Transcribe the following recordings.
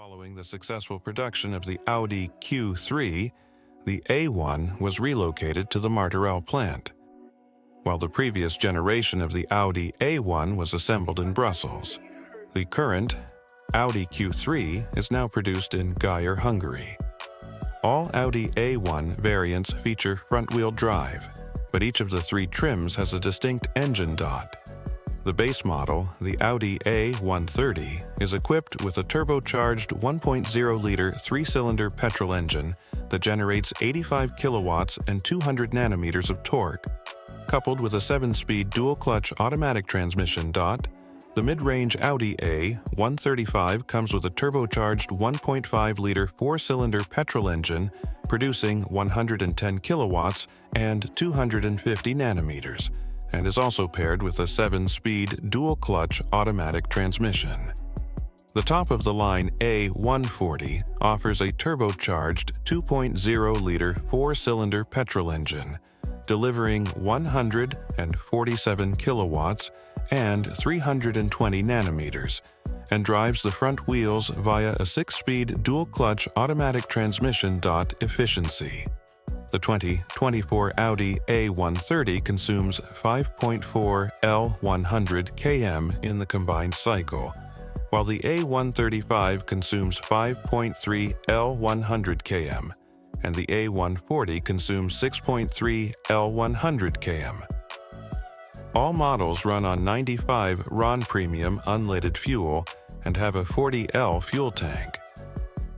Following the successful production of the Audi Q3, the A1 was relocated to the Martorell plant, while the previous generation of the Audi A1 was assembled in Brussels. The current Audi Q3 is now produced in Gyer, Hungary. All Audi A1 variants feature front-wheel drive, but each of the three trims has a distinct engine dot. The base model, the Audi A130, is equipped with a turbocharged 1.0-liter three-cylinder petrol engine that generates 85 kilowatts and 200 nanometers of torque. Coupled with a 7-speed dual-clutch automatic transmission dot, the mid-range Audi A135 comes with a turbocharged 1.5-liter four-cylinder petrol engine producing 110 kilowatts and 250 nanometers, and is also paired with a 7-speed dual-clutch automatic transmission. The top-of-the-line A140 offers a turbocharged 2.0-liter four-cylinder petrol engine, delivering 147 kilowatts and 320 nanometers, and drives the front wheels via a 6-speed dual-clutch automatic transmission dot efficiency. The 2024 Audi A130 consumes 5.4 L100 km in the combined cycle, while the A135 consumes 5.3 L100 km, and the A140 consumes 6.3 L100 km. All models run on 95 RON Premium unleaded fuel and have a 40L fuel tank.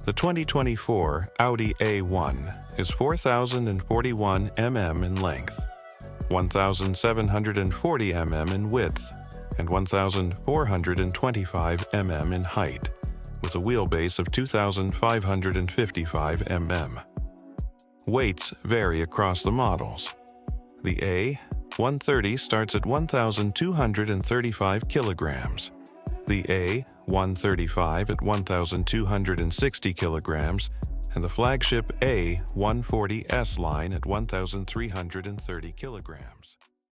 The 2024 Audi A1 is 4,041 mm in length, 1,740 mm in width, and 1,425 mm in height, with a wheelbase of 2,555 mm. Weights vary across the models. The A130 starts at 1,235 kilograms, the A135 at 1,260 kilograms, and the flagship A140 S line at 1,330 kilograms.